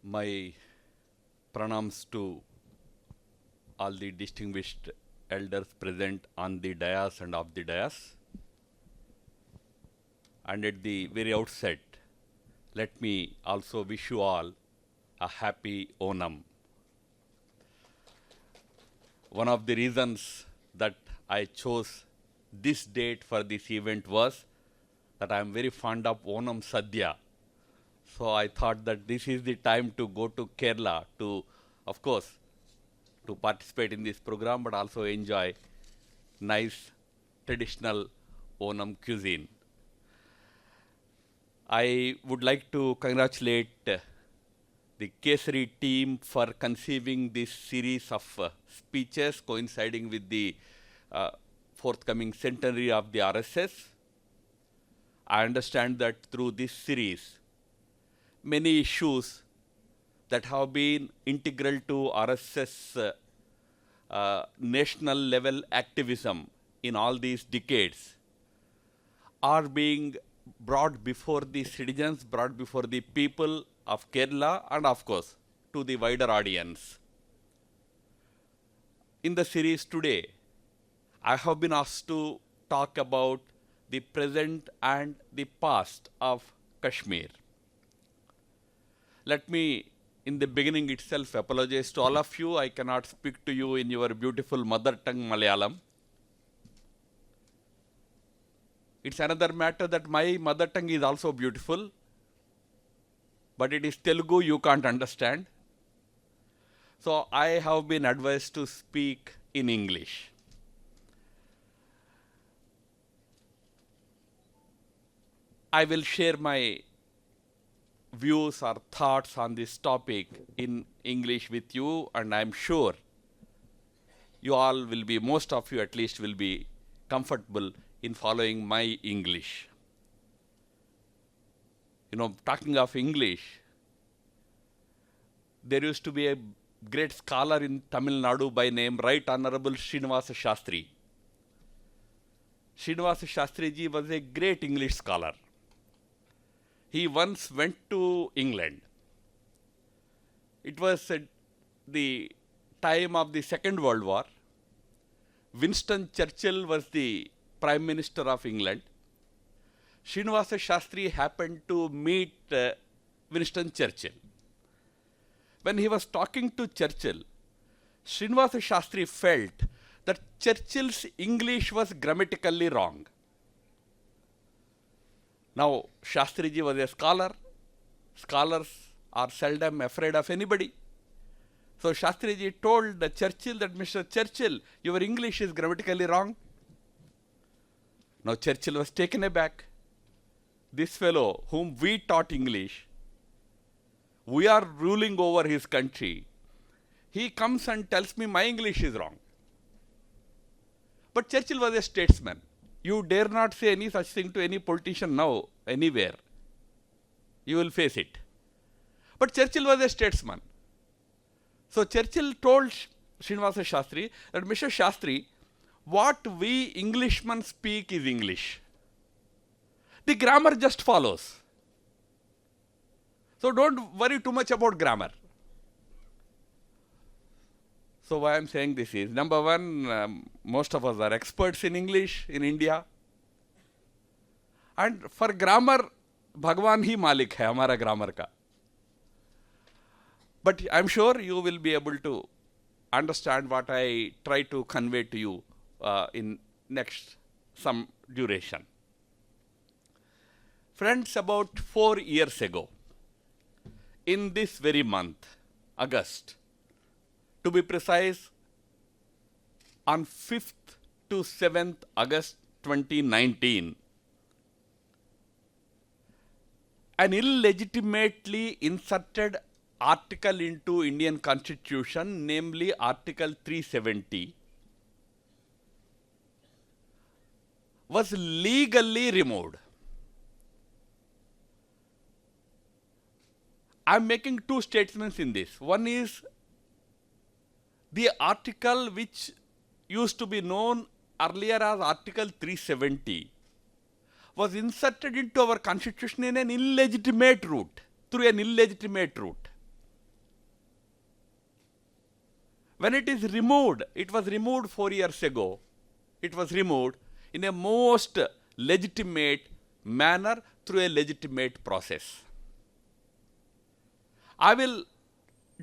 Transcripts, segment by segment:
My pranams to all the distinguished elders present on the dais and off the dais. And at the very outset, let me also wish you all a happy Onam. One of the reasons that I chose this date for this event was that I am very fond of Onam Sadhya. So I thought that this is the time to go to Kerala to, of course, to participate in this program, but also enjoy nice traditional Onam cuisine. I would like to congratulate the Kesari team for conceiving this series of speeches coinciding with the forthcoming centenary of the RSS. I understand that through this series, many issues that have been integral to RSS national level activism in all these decades are being brought before the citizens, brought before the people of Kerala, and of course to the wider audience. In the series today, I have been asked to talk about the present and the past of Kashmir. Let me, in the beginning itself, apologize to all of you. I cannot speak to you in your beautiful mother tongue Malayalam. It's another matter that my mother tongue is also beautiful, but it is Telugu you can't understand. So I have been advised to speak in English. I will share my views or thoughts on this topic in English with you, and I'm sure you all will be, most of you at least, will be comfortable in following my English. You know, talking of English, there used to be a great scholar in Tamil Nadu by name Right Honorable Srinivasa Shastri. Srinivasa Shastri ji was a great English scholar. He once went to England. It was at the time of the Second World War. Winston Churchill was the Prime Minister of England. Srinivasa Shastri happened to meet Winston Churchill. When he was talking to Churchill, Srinivasa Shastri felt that Churchill's English was grammatically wrong. Now, Shastriji was a scholar. Scholars are seldom afraid of anybody. So Shastriji told Churchill that, Mr. Churchill, your English is grammatically wrong. Now Churchill was taken aback. This fellow whom we taught English, we are ruling over his country. He comes and tells me my English is wrong. But Churchill was a statesman. You dare not say any such thing to any politician now, anywhere. You will face it. But Churchill was a statesman. So Churchill told Srinivasa Shastri that, Mr. Shastri, what we Englishmen speak is English. The grammar just follows. So don't worry too much about grammar. So why I'm saying this is, number one, most of us are experts in English in India. And for grammar, Bhagwan hi Malik hai hamara grammar ka. But I'm sure you will be able to understand what I try to convey to you in next some duration. Friends, about 4 years ago, in this very month, August, to be precise, on 5th to 7th August 2019, an illegitimately inserted article into Indian Constitution, namely Article 370, was legally removed. I am making two statements in this. One is the article which used to be known earlier as Article 370 was inserted into our constitution in an illegitimate route, through an illegitimate route. When it is removed, it was removed 4 years ago. It was removed in a most legitimate manner through a legitimate process. I will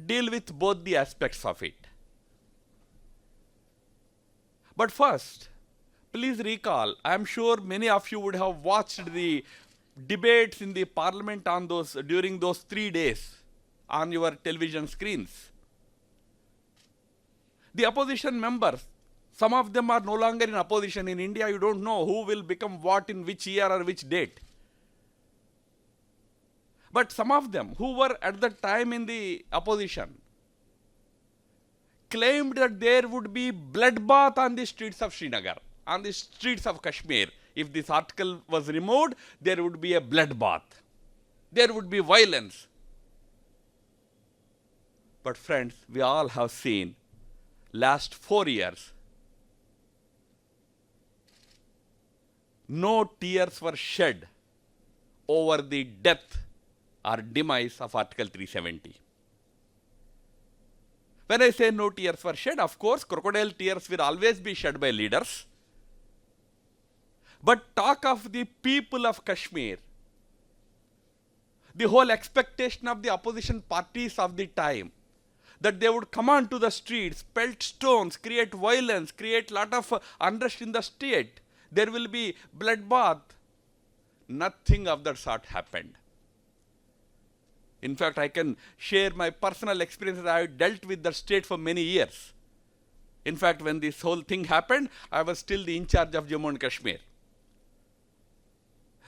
deal with both the aspects of it. But first, please recall, I am sure many of you would have watched the debates in the parliament on during those 3 days on your television screens. The opposition members, some of them are no longer in opposition. In India, you don't know who will become what in which year or which date. But some of them who were at the time in the opposition claimed that there would be bloodbath on the streets of Srinagar, on the streets of Kashmir. If this article was removed, there would be a bloodbath. There would be violence. But friends, we all have seen last 4 years, no tears were shed over the death or demise of Article 370. When I say no tears were shed, of course, crocodile tears will always be shed by leaders. But talk of the people of Kashmir, the whole expectation of the opposition parties of the time, that they would come onto the streets, pelt stones, create violence, create lot of unrest in the state. There will be bloodbath. Nothing of that sort happened. In fact, I can share my personal experiences. I have dealt with the state for many years. In fact, when this whole thing happened, I was still the in charge of Jammu and Kashmir.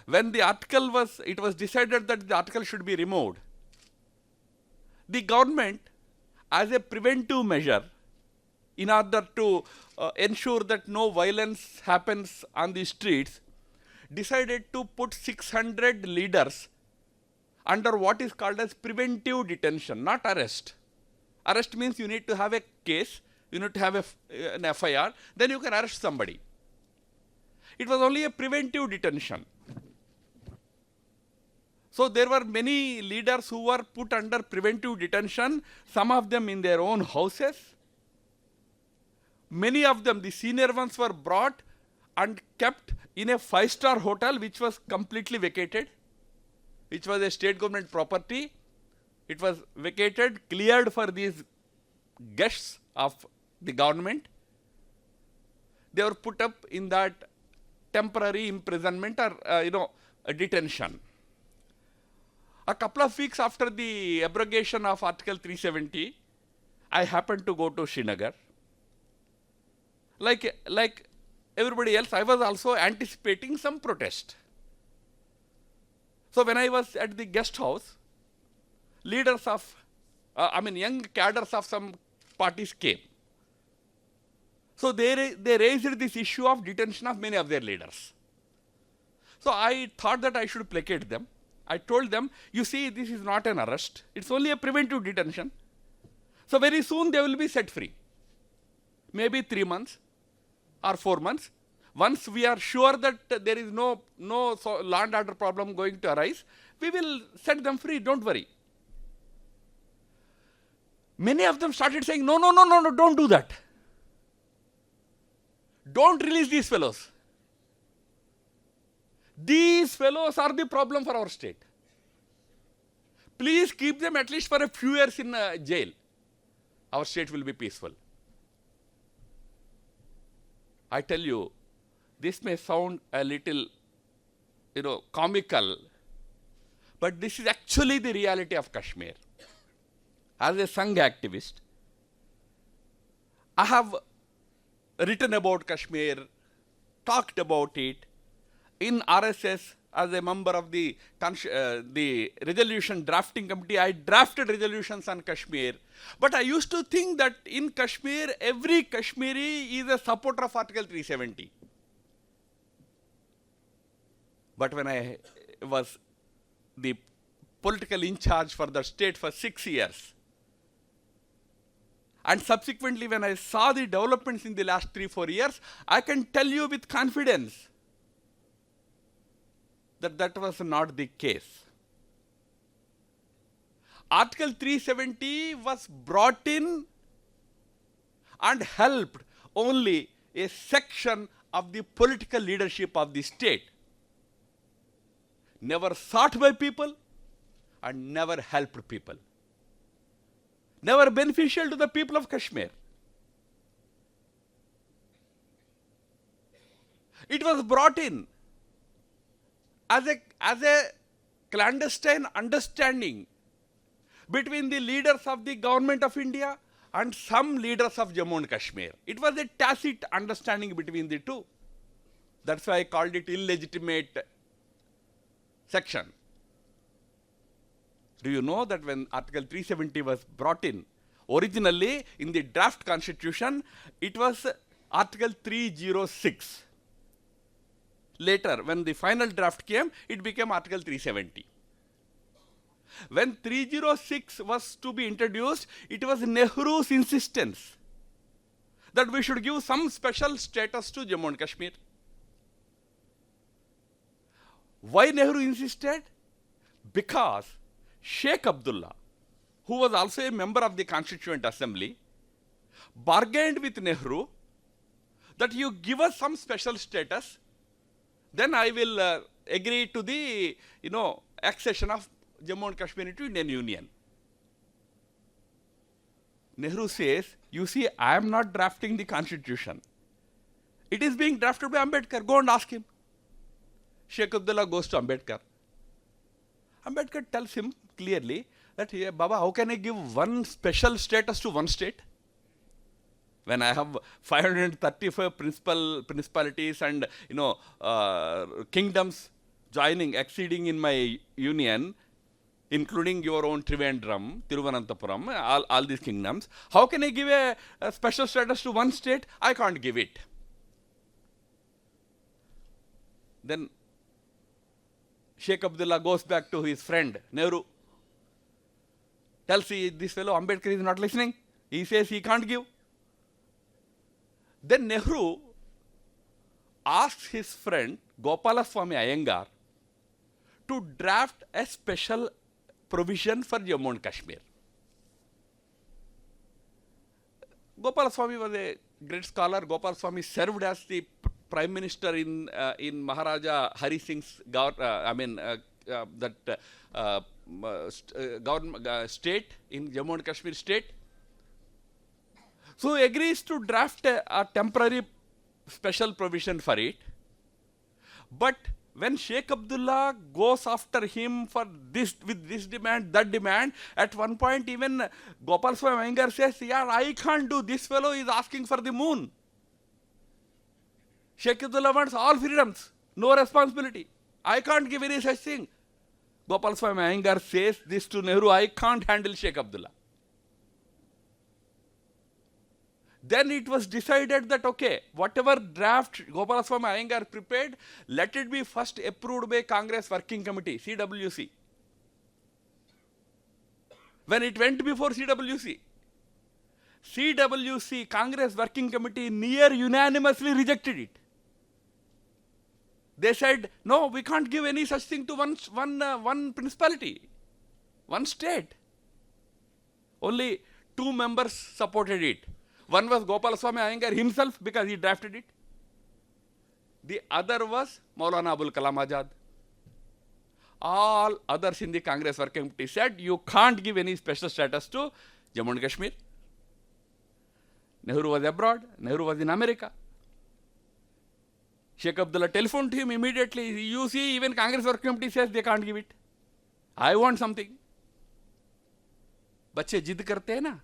When the article it was decided that the article should be removed, the government, as a preventive measure, in order to ensure that no violence happens on the streets, decided to put 600 leaders under what is called as preventive detention, not arrest. Arrest means you need to have a case, you need to have an FIR, then you can arrest somebody. It was only a preventive detention. So there were many leaders who were put under preventive detention, some of them in their own houses. Many of them, the senior ones, were brought and kept in a 5-star hotel which was completely vacated, which was a state government property. It was vacated, cleared for these guests of the government. They were put up in that temporary imprisonment or, a detention. A couple of weeks after the abrogation of Article 370, I happened to go to Srinagar. Like everybody else, I was also anticipating some protest. So when I was at the guest house, leaders of, young cadres of some parties came. So they raised this issue of detention of many of their leaders. So I thought that I should placate them. I told them, you see, this is not an arrest. It's only a preventive detention. So very soon they will be set free. Maybe 3 months or 4 months. Once we are sure that there is no law and order problem going to arise, we will set them free, don't worry. Many of them started saying, no, don't do that. Don't release these fellows. These fellows are the problem for our state. Please keep them at least for a few years in jail. Our state will be peaceful. I tell you, this may sound a little, comical, but this is actually the reality of Kashmir. As a Sangh activist, I have written about Kashmir, talked about it. In RSS, as a member of the resolution drafting committee, I drafted resolutions on Kashmir. But I used to think that in Kashmir, every Kashmiri is a supporter of Article 370. But when I was the political in charge for the state for 6 years, and subsequently when I saw the developments in the last 3-4 years, I can tell you with confidence that was not the case. Article 370 was brought in and helped only a section of the political leadership of the state. Never sought by people and never helped people. Never beneficial to the people of Kashmir. It was brought in as a clandestine understanding between the leaders of the government of India and some leaders of Jammu and Kashmir. It was a tacit understanding between the two. That's why I called it illegitimate section. Do you know that when Article 370 was brought in, originally in the draft constitution, it was Article 306. Later, when the final draft came, it became Article 370. When 306 was to be introduced, it was Nehru's insistence that we should give some special status to Jammu and Kashmir. Why Nehru insisted? Because Sheikh Abdullah, who was also a member of the Constituent Assembly, bargained with Nehru that you give us some special status, then I will agree to the accession of Jammu and Kashmir into Indian Union. Nehru says, you see, I am not drafting the constitution. It is being drafted by Ambedkar. Go and ask him. Sheikh Abdullah goes to Ambedkar. Ambedkar tells him clearly that, hey, Baba, how can I give one special status to one state? When I have 535 principalities and kingdoms exceeding in my union, including your own Trivandrum, Tiruvananthapuram, all these kingdoms, how can I give a special status to one state? I can't give it. Then Sheikh Abdullah goes back to his friend Nehru, tells this fellow Ambedkar is not listening. He says he can't give. Then Nehru asks his friend Gopalaswamy Iyengar to draft a special provision for Jammu and Kashmir. Gopalaswamy was a great scholar. Gopalaswamy served as the Prime Minister in Maharaja Hari Singh's state in Jammu and Kashmir state. So he agrees to draft a temporary special provision for it. But when Sheikh Abdullah goes after him for this, with this demand, that demand, at one point even Gopalaswamy Iyengar says, yeah, I can't do, this fellow is asking for the moon. Sheikh Abdullah wants all freedoms, no responsibility. I can't give any such thing. Gopalaswamy Iyengar says this to Nehru, I can't handle Sheikh Abdullah. Then it was decided that, okay, whatever draft Gopalaswamy Iyengar prepared, let it be first approved by Congress Working Committee, CWC. When it went before CWC, Congress Working Committee near unanimously rejected it. They said, no, we can't give any such thing to one principality, one state. Only 2 members supported it. One was Gopalaswamy Iyengar himself because he drafted it. The other was Maulana Abul Kalam Azad. All others in the Congress Working Committee said, you can't give any special status to Jammu and Kashmir. Nehru was abroad. Nehru was in America. Sheikh Abdullah telephoned to him immediately. You see, even Congress Working Committee says they can't give it. I want something. बच्चे जिद करते हैं ना.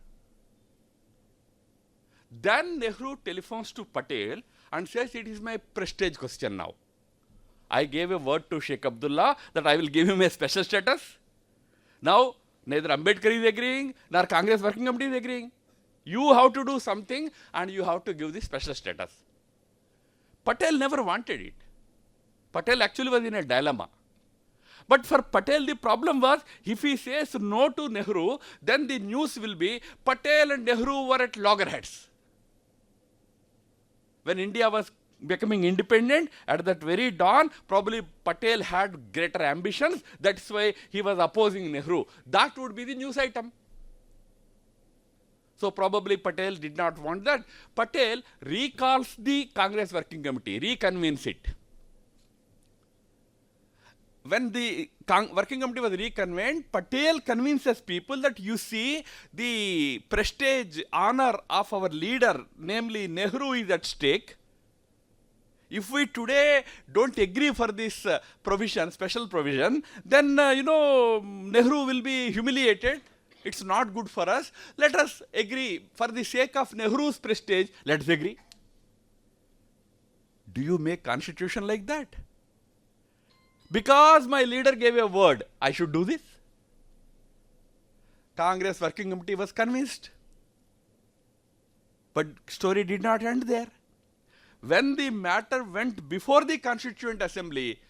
Then Nehru telephones to Patel and says, it is my prestige question now. I gave a word to Sheikh Abdullah that I will give him a special status. Now, neither Ambedkar is agreeing, nor Congress Working Committee is agreeing. You have to do something and you have to give the special status. Patel never wanted it. Patel actually was in a dilemma. But for Patel, the problem was, if he says no to Nehru, then the news will be, Patel and Nehru were at loggerheads. When India was becoming independent, at that very dawn, probably Patel had greater ambitions. That's why he was opposing Nehru. That would be the news item. So probably Patel did not want that. Patel recalls the Congress Working Committee, reconvenes it. When the working committee was reconvened, Patel convinces people that you see the prestige, honor of our leader, namely Nehru, is at stake. If we today don't agree for this provision, special provision, then Nehru will be humiliated. It's not good for us. Let us agree. For the sake of Nehru's prestige, let's agree. Do you make constitution like that? Because my leader gave a word, I should do this. Congress Working Committee was convinced. But story did not end there. When the matter went before the Constituent Assembly,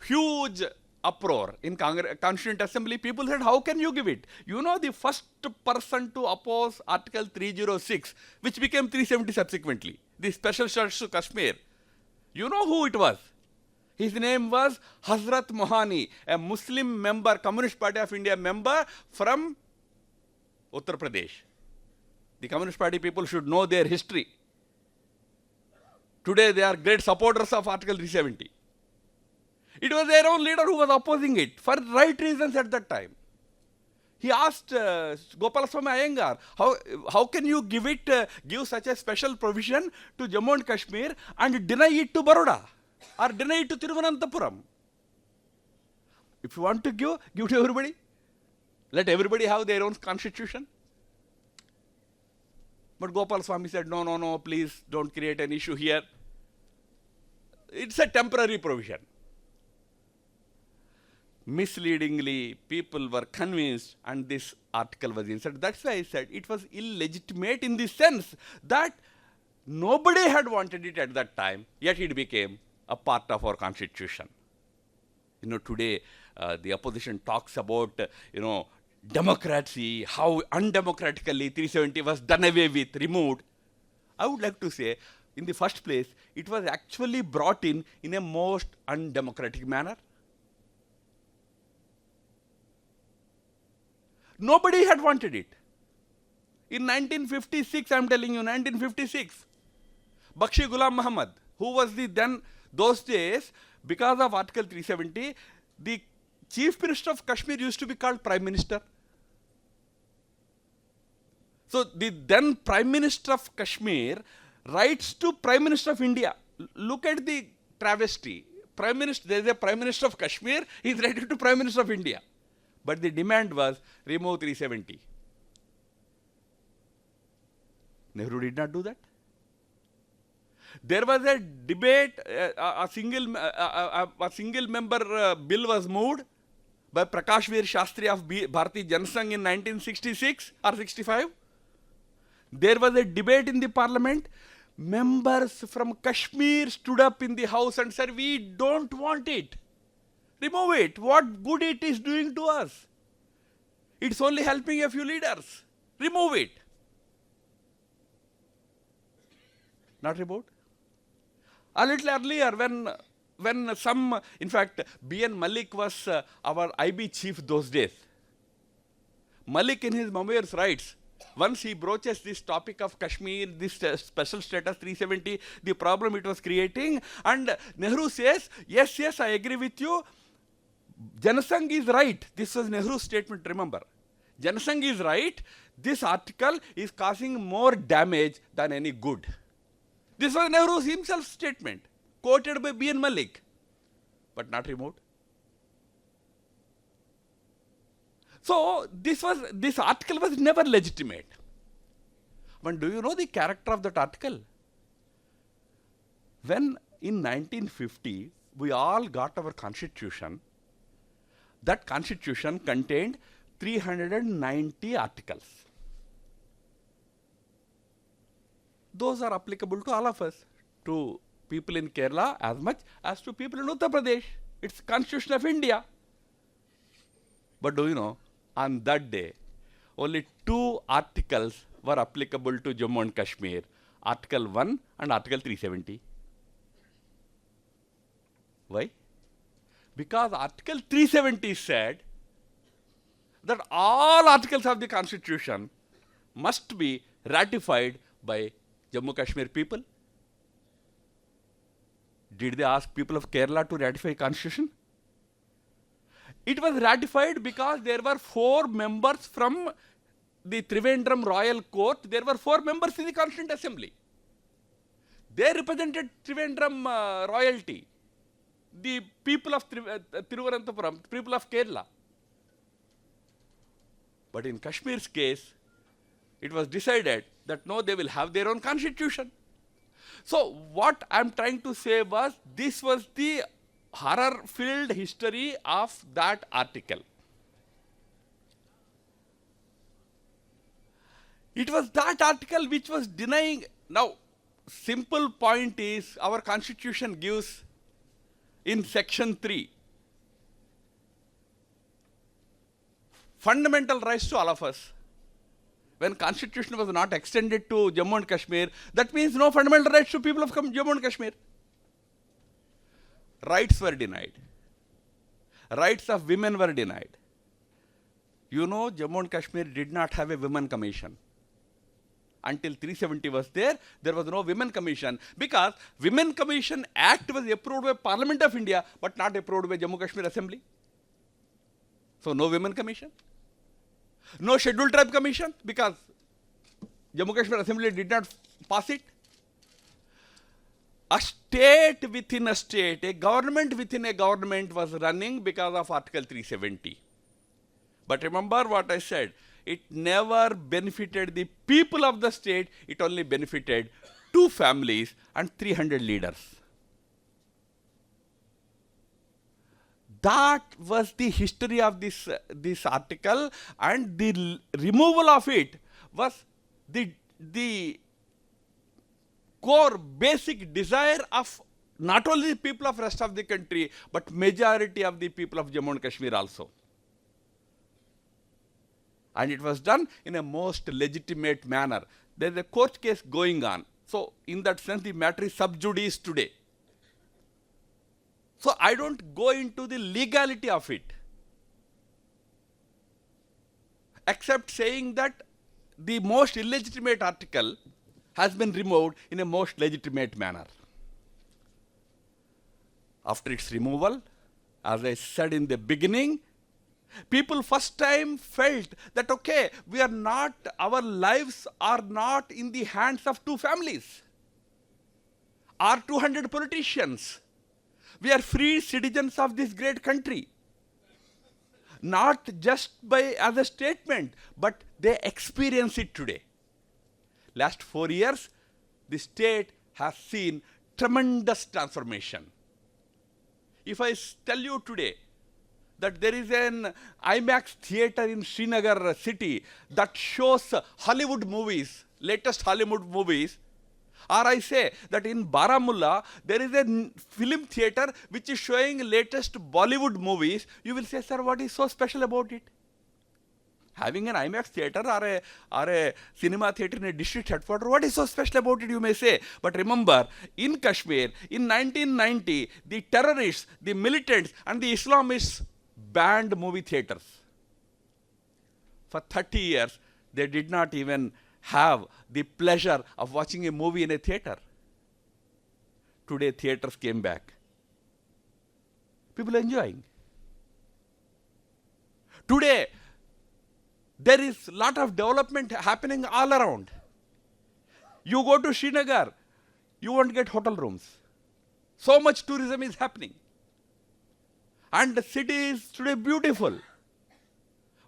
huge uproar in Constituent Assembly. People said, how can you give it? You know, the first person to oppose Article 306, which became 370 subsequently, the special status to Kashmir. You know who it was? His name was Hazrat Mohani, a Muslim member, Communist Party of India member from Uttar Pradesh. The Communist Party people should know their history. Today they are great supporters of Article 370. It was their own leader who was opposing it for right reasons at that time. He asked Gopalaswamy Iyengar, how can you give such a special provision to Jammu and Kashmir and deny it to Baroda or deny it to Thiruvananthapuram? If you want to give to everybody. Let everybody have their own constitution. But Gopalaswamy said, no, please don't create an issue here. It's a temporary provision. Misleadingly, people were convinced and this article was inserted. That's why I said it was illegitimate in the sense that nobody had wanted it at that time, yet it became a part of our constitution. Today the opposition talks about, democracy, how undemocratically 370 was done away with, removed. I would like to say, in the first place, it was actually brought in a most undemocratic manner. Nobody had wanted it. In 1956, I'm telling you, 1956, Bakshi Ghulam Muhammad, who was those days, because of Article 370, the Chief Minister of Kashmir used to be called Prime Minister. So the then Prime Minister of Kashmir writes to Prime Minister of India. Look at the travesty. There is a Prime Minister of Kashmir, he is writing to Prime Minister of India. But the demand was remove 370. Nehru did not do that. There was a debate, a single member bill was moved by Prakash Veer Shastri of Bharatiya Jana Sangh in 1966 or 65. There was a debate in the parliament. Members from Kashmir stood up in the house and said, we don't want it. Remove it. What good it is doing to us? It's only helping a few leaders. Remove it. Not removed. A little earlier, when in fact, B.N. Malik was our IB chief those days. Malik in his memoirs writes, once he broaches this topic of Kashmir, this special status 370, the problem it was creating, and Nehru says, yes, I agree with you. Jana Sangh is right. This was Nehru's statement, remember. Jana Sangh is right. This article is causing more damage than any good. This was Nehru's himself statement, quoted by B.N. Malik, but not removed. So this article was never legitimate. But do you know the character of that article? When in 1950 we all got our constitution, that constitution contained 390 articles. Those are applicable to all of us, to people in Kerala as much as to people in Uttar Pradesh. It's Constitution of India. But do you know, on that day, only 2 articles were applicable to Jammu and Kashmir, Article 1 and Article 370. Why? Because Article 370 said that all articles of the Constitution must be ratified by Jammu Kashmir people. Did they ask people of Kerala to ratify constitution? It was ratified because there were 4 members from the Trivandrum Royal Court. There were 4 members in the Constituent Assembly. They represented Trivandrum royalty, the people of Thiruvananthapuram, people of Kerala. But in Kashmir's case, it was decided that no, they will have their own constitution. So what I am trying to say was, this was the horror-filled history of that article. It was that article which was denying. Now, simple point is, our constitution gives in section 3 fundamental rights to all of us. When constitution was not extended to Jammu and Kashmir, that means no fundamental rights to people of Jammu and Kashmir. Rights were denied. Rights of women were denied. You know, Jammu and Kashmir did not have a women commission. Until 370 was there was no women commission, because Women Commission Act was approved by Parliament of India but not approved by Jammu Kashmir Assembly. So no women commission. No scheduled tribe commission, because Jammu Kashmir Assembly did not pass it. A state within a state, a government within a government was running because of Article 370. But remember what I said, it never benefited the people of the state, it only benefited 2 families and 300 leaders. That was the history of this article, and the removal of it was the core basic desire of not only the people of rest of the country, but majority of the people of Jammu and Kashmir also. And it was done in a most legitimate manner. There is a court case going on. So in that sense, the matter is sub judice today. So I don't go into the legality of it, except saying that the most illegitimate article has been removed in a most legitimate manner. After its removal, as I said in the beginning, people first time felt that, okay, our lives are not in the hands of 2 families or 200 politicians. We are free citizens of this great country. Not just as a statement, but they experience it today. Last 4 years, the state has seen tremendous transformation. If I tell you today that there is an IMAX theater in Srinagar city that shows Hollywood movies, latest Hollywood movies, or I say that in Baramulla there is a film theater which is showing latest Bollywood movies, you will say, sir, what is so special about it? Having an IMAX theater or a cinema theater in a district headquarters, what is so special about it, you may say. But remember, in Kashmir, in 1990, the terrorists, the militants and the Islamists banned movie theaters. For 30 years, they did not even have the pleasure of watching a movie in a theater. Today, theaters came back. People are enjoying. Today, there is a lot of development happening all around. You go to Srinagar, you won't get hotel rooms. So much tourism is happening. And the city is today beautiful.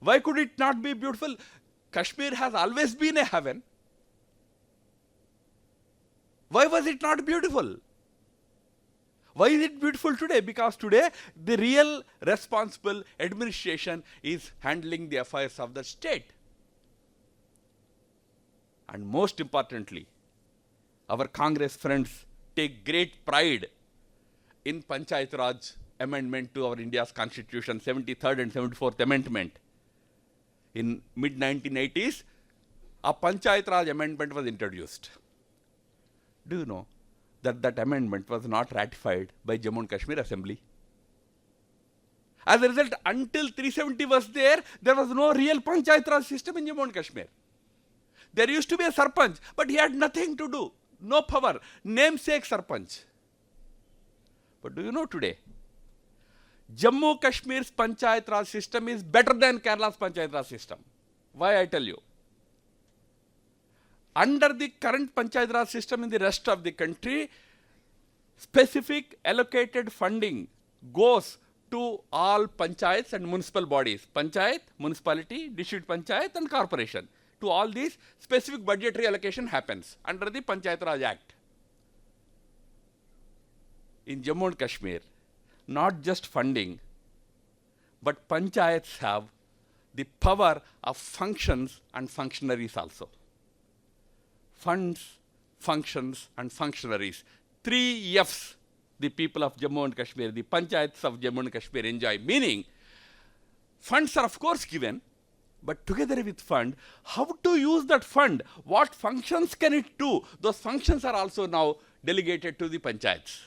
Why could it not be beautiful? Kashmir has always been a heaven. Why was it not beautiful? Why is it beautiful today? Because today the real responsible administration is handling the affairs of the state. And most importantly, our Congress friends take great pride in Panchayat Raj amendment to our India's constitution, 73rd and 74th amendment. In mid-1980s, a Panchayat Raj amendment was introduced. Do you know that that amendment was not ratified by Jammu and Kashmir Assembly? As a result, until 370 was there was no real Panchayat Raj system in Jammu and Kashmir. There used to be a Sarpanch, but he had nothing to do, no power, namesake Sarpanch. But do you know today, Jammu Kashmir's Panchayat Raj system is better than Kerala's Panchayat Raj system. Why I tell you? Under the current Panchayat Raj system in the rest of the country, specific allocated funding goes to all panchayats and municipal bodies. Panchayat, municipality, district panchayat and corporation. To all these, specific budgetary allocation happens under the Panchayat Raj Act. In Jammu and Kashmir, not just funding, but panchayats have the power of functions and functionaries also. Funds, functions and functionaries. 3 F's the people of Jammu and Kashmir, the panchayats of Jammu and Kashmir enjoy. Meaning, funds are of course given, but together with fund, how to use that fund? What functions can it do? Those functions are also now delegated to the panchayats.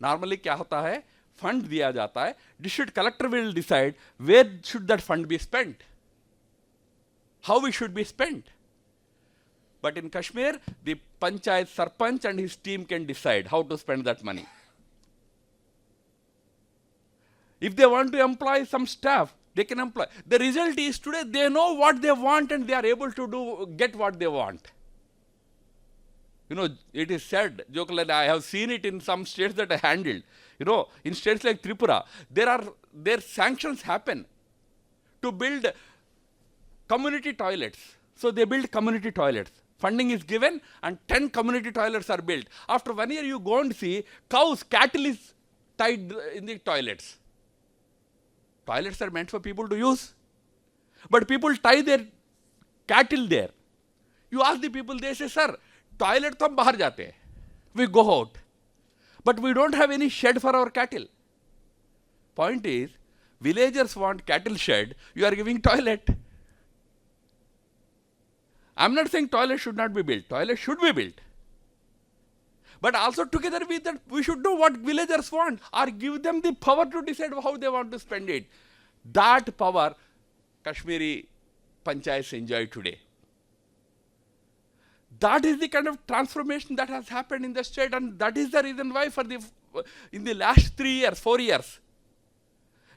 Normally क्या होता है? Fund दिया जाता है. District collector will decide where should that fund be spent, how it should be spent. But in Kashmir, the Panchayat Sarpanch and his team can decide how to spend that money. If they want to employ some staff, they can employ. The result is today they know what they want and they are able to get what they want. You know, it is said, jokingly, I have seen it in some states that I handled. You know, in states like Tripura, their sanctions happen to build community toilets. So they build community toilets. Funding is given and 10 community toilets are built. After 1 year, you go and see cows, cattle is tied in the toilets. Toilets are meant for people to use. But people tie their cattle there. You ask the people, they say, sir, toilet to hum bahar jate hain. We go out. But we don't have any shed for our cattle. Point is, villagers want cattle shed, you are giving toilet. I'm not saying toilet should not be built. Toilet should be built. But also together with that, we should do what villagers want or give them the power to decide how they want to spend it. That power Kashmiri panchayats enjoy today. That is the kind of transformation that has happened in the state, and that is the reason why in the last 3 years, 4 years,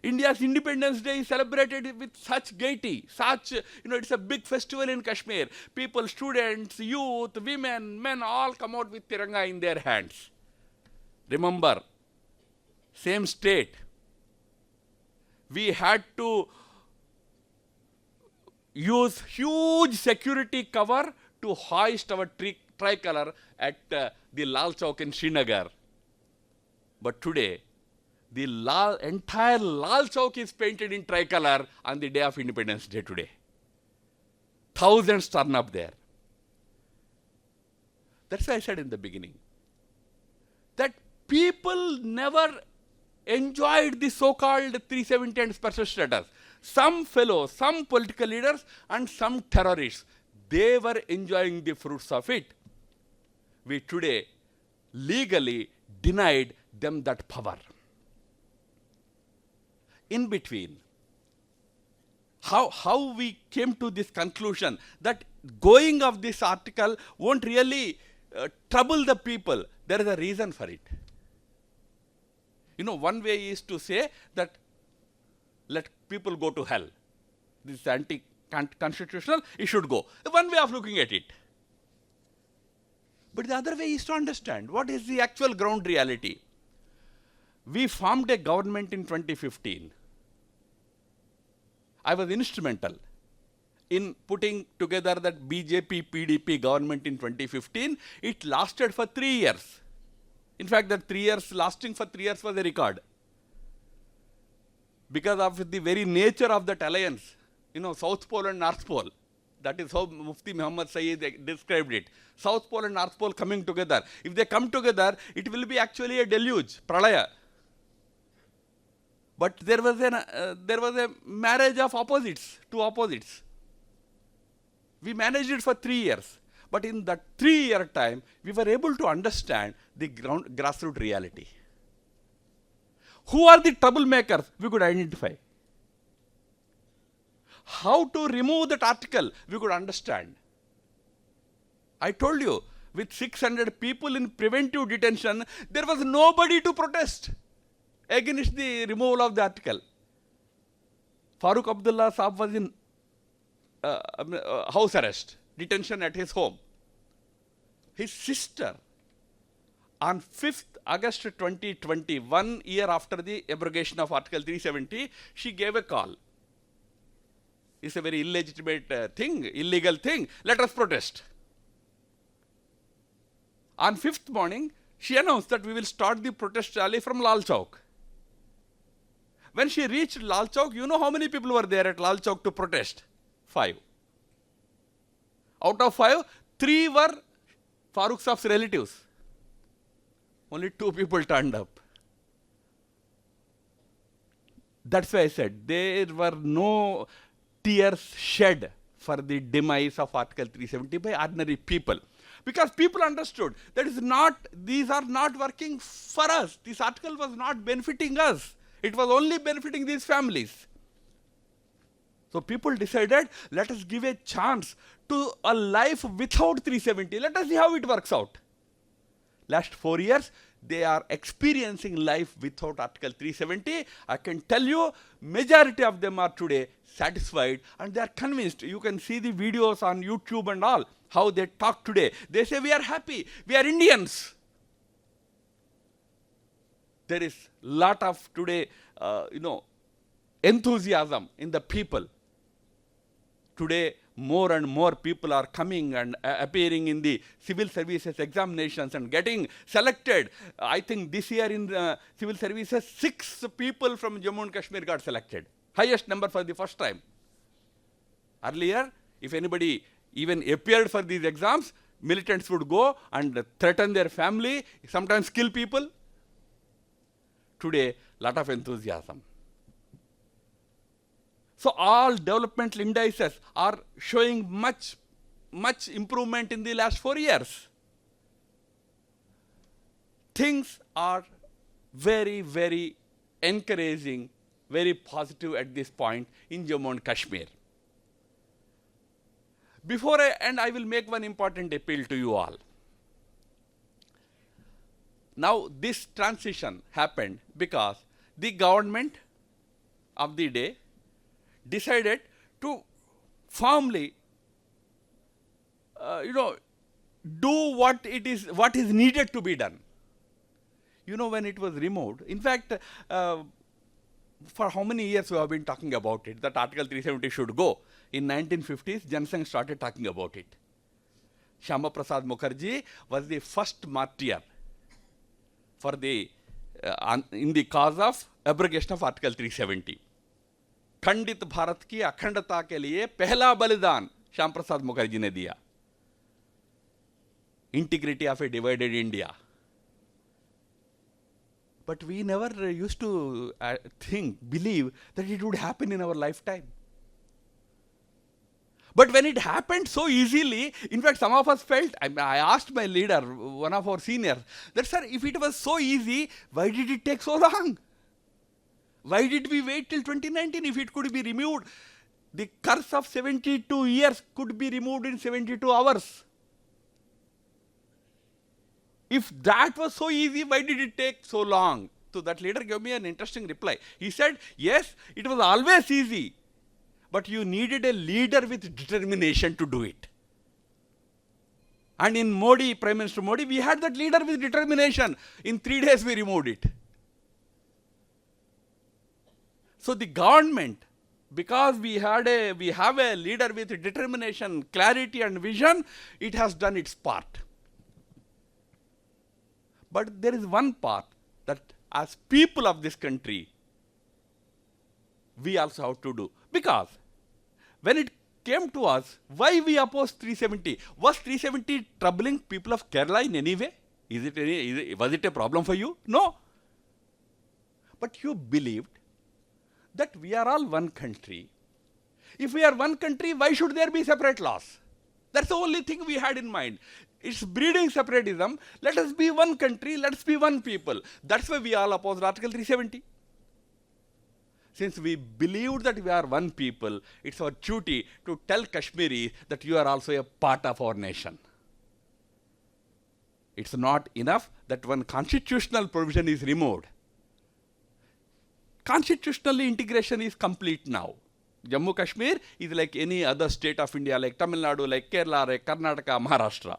India's Independence Day is celebrated with such gaiety, it's a big festival in Kashmir. People, students, youth, women, men, all come out with Tiranga in their hands. Remember, same state, we had to use huge security cover to hoist our tricolor at the Lal Chowk in Srinagar. But today, the entire Lal Chowk is painted in tricolor on the day of Independence Day today. Thousands turn up there. That's why I said in the beginning that people never enjoyed the so-called 370 and special status. Some fellows, some political leaders and some terrorists, they were enjoying the fruits of it. We today legally denied them that power. In between, how we came to this conclusion that going of this article won't really trouble the people. There is a reason for it. You know, one way is to say that let people go to hell. This is anti-constitutional, it should go. One way of looking at it. But the other way is to understand what is the actual ground reality. We formed a government in 2015. I was instrumental in putting together that BJP-PDP government in 2015. It lasted for 3 years. In fact, that 3 years, lasting for 3 years was a record. Because of the very nature of that alliance, South Pole and North Pole. That is how Mufti Muhammad Sayyid described it. South Pole and North Pole coming together. If they come together, it will be actually a deluge, pralaya. But there was a marriage of opposites, two opposites. We managed it for 3 years. But in that 3-year time, we were able to understand the grassroots reality. Who are the troublemakers? We could identify. how to remove that article, we could understand. I told you, with 600 people in preventive detention, there was nobody to protest against the removal of the article. Farooq Abdullah Saab was in house arrest, detention at his home. His sister, on 5th August 2020, 1 year after the abrogation of Article 370, she gave a call. It's a very illegitimate thing, illegal thing. Let us protest. On 5th morning, she announced that we will start the protest rally from Lal Chowk. When she reached Lal Chowk, you know how many people were there at Lal Chowk to protest? 5. Out of 5, 3 were Farooq Saab's relatives. Only 2 people turned up. That's why I said there were no tears shed for the demise of Article 370 by ordinary people. Because people understood that these are not working for us. This article was not benefiting us. It was only benefiting these families. So people decided, let us give a chance to a life without 370. Let us see how it works out. Last 4 years, they are experiencing life without Article 370. I can tell you, majority of them are today satisfied and they are convinced. You can see the videos on YouTube and all, how they talk today. They say, we are happy, we are Indians. There is lot of today, enthusiasm in the people. Today, more and more people are coming and appearing in the civil services examinations and getting selected. I think this year in the civil services, 6 people from Jammu and Kashmir got selected. Highest number for the first time. Earlier, if anybody even appeared for these exams, militants would go and threaten their family, sometimes kill people. Today, lot of enthusiasm. So all developmental indices are showing much improvement in the last 4 years. Things are very, very encouraging, very positive at this point in Jammu and Kashmir. Before I end, I will make one important appeal to you all. Now, this transition happened because the government of the day decided to firmly, do what is needed to be done. You know, when it was removed, in fact, for how many years we have been talking about it, that Article 370 should go. In 1950s, Sangh started talking about it. Shyama Prasad Mukherjee was the first martyr for in the cause of abrogation of Article 370. खंडित भारत की अखंडता के लिए पहला बलिदान श्याम प्रसाद मुखर्जी ने दिया. Integrity of a divided India. But we never used to believe that it would happen in our lifetime. But when it happened so easily, in fact, some of us felt, I asked my leader, one of our seniors, that, sir, if it was so easy, why did it take so long? Why did we wait till 2019 if it could be removed? The curse of 72 years could be removed in 72 hours. If that was so easy, why did it take so long? So that leader gave me an interesting reply. He said, yes, it was always easy, but you needed a leader with determination to do it. And in Modi, Prime Minister Modi, we had that leader with determination. In 3 days, we removed it. So the government, because we have a leader with determination, clarity and vision, it has done its part. But there is one part that as people of this country, we also have to do. Because when it came to us, why we opposed 370? Was 370 troubling people of Kerala in any way? Was it a problem for you? No. But you believed that we are all one country. If we are one country, why should there be separate laws? That's the only thing we had in mind. It's breeding separatism. Let us be one country, let us be one people. That's why we all opposed Article 370. Since we believe that we are one people, it's our duty to tell Kashmiris that you are also a part of our nation. It's not enough that one constitutional provision is removed. Constitutionally, integration is complete now. Jammu Kashmir is like any other state of India, like Tamil Nadu, like Kerala, like Karnataka, Maharashtra.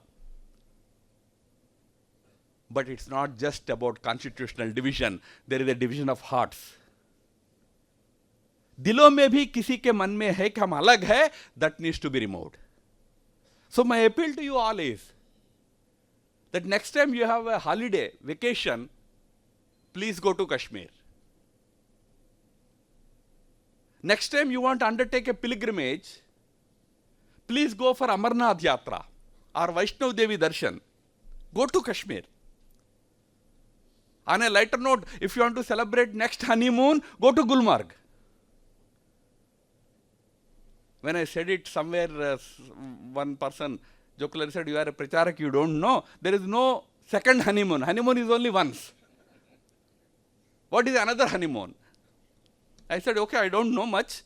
But it's not just about constitutional division. There is a division of hearts. दिलों में भी किसी के मन में है कि हम अलग है, that needs to be removed. So my appeal to you all is that next time you have a holiday, vacation, please go to Kashmir. Next time you want to undertake a pilgrimage, please go for Amarnath Yatra or Vaishnav Devi Darshan. Go to Kashmir. On a lighter note, if you want to celebrate next honeymoon, go to Gulmarg. When I said it somewhere, one person jokingly said, you are a pracharak, you don't know. There is no second honeymoon. Honeymoon is only once. What is another honeymoon? I said, okay, I don't know much.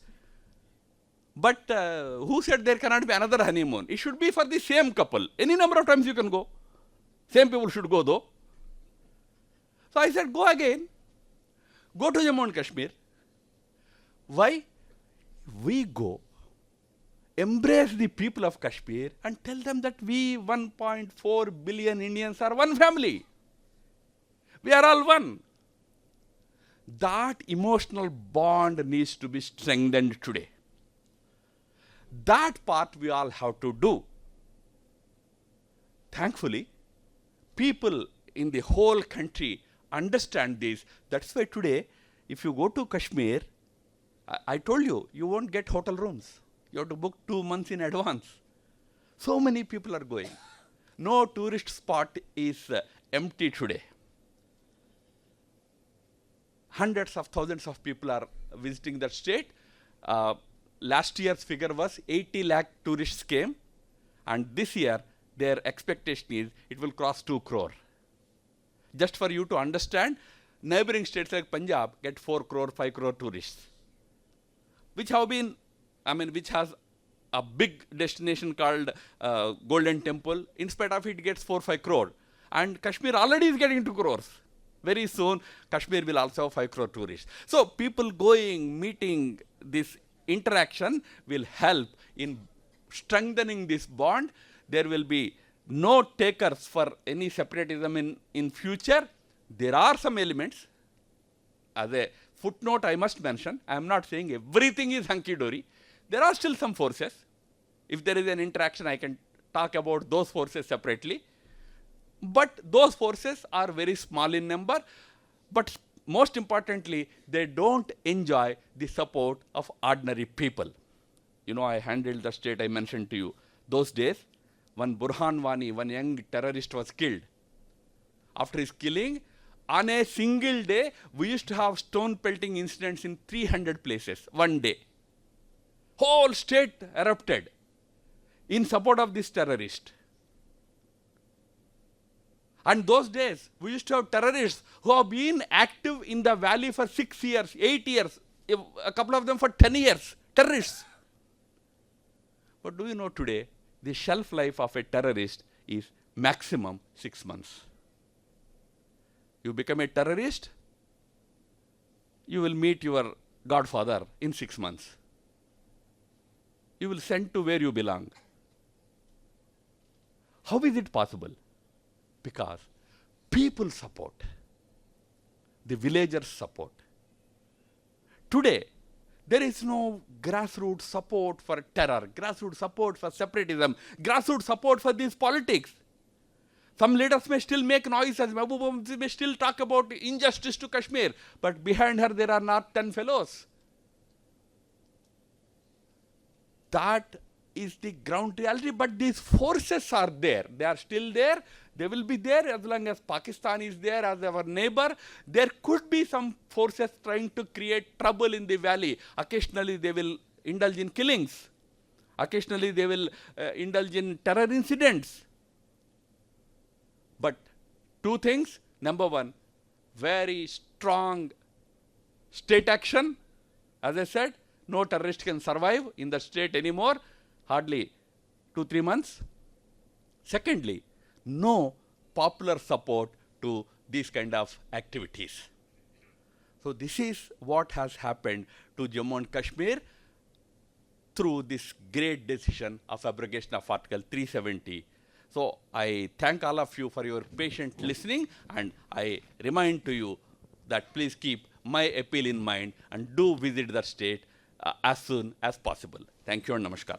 But who said there cannot be another honeymoon? It should be for the same couple. Any number of times you can go. Same people should go though. So I said, go again. Go to Jammu and Kashmir. Why? We go, embrace the people of Kashmir and tell them that we 1.4 billion Indians are one family. We are all one. That emotional bond needs to be strengthened today. That part we all have to do. Thankfully, people in the whole country understand this. That's why today, if you go to Kashmir, I told you, you won't get hotel rooms. You have to book 2 months in advance. So many people are going. No tourist spot is empty today. Hundreds of thousands of people are visiting that state. Last year's figure was 80 lakh tourists came. And this year, their expectation is it will cross 2 crore. Just for you to understand, neighboring states like Punjab get 4 crore, 5 crore tourists, which has a big destination called Golden Temple. In spite of it, gets 4-5 crore. And Kashmir already is getting 2 crores. Very soon, Kashmir will also have 5 crore tourists. So people going, meeting, this interaction will help in strengthening this bond. There will be no takers for any separatism in future. There are some elements. As a footnote, I must mention, I am not saying everything is hunky-dory. There are still some forces. If there is an interaction, I can talk about those forces separately. But those forces are very small in number. But most importantly, they don't enjoy the support of ordinary people. You know, I handled the state I mentioned to you. Those days, one Burhan Wani, one young terrorist was killed. After his killing, on a single day, we used to have stone pelting incidents in 300 places, one day. Whole state erupted in support of this terrorist. And those days, we used to have terrorists who have been active in the valley for 6 years, 8 years, a couple of them for 10 years, terrorists. But do you know today, the shelf life of a terrorist is maximum 6 months. You become a terrorist, you will meet your godfather in 6 months. You will send to where you belong. How is it possible? Because people support, the villagers support. Today, there is no grassroots support for terror, grassroots support for separatism, grassroots support for these politics. Some leaders may still make noises, may still talk about injustice to Kashmir, but behind her there are not 10 fellows. That is the ground reality, but these forces are there. They are still there. They will be there as long as Pakistan is there as our neighbor. There could be some forces trying to create trouble in the valley. Occasionally they will indulge in killings. Occasionally they will indulge in terror incidents. But 2 things. Number 1, very strong state action. As I said, no terrorist can survive in the state anymore, hardly 2-3 months. Secondly, no popular support to these kind of activities. So this is what has happened to Jammu and Kashmir through this great decision of abrogation of Article 370. So I thank all of you for your patient listening, and I remind to you that please keep my appeal in mind and do visit the state as soon as possible. Thank you and namaskar.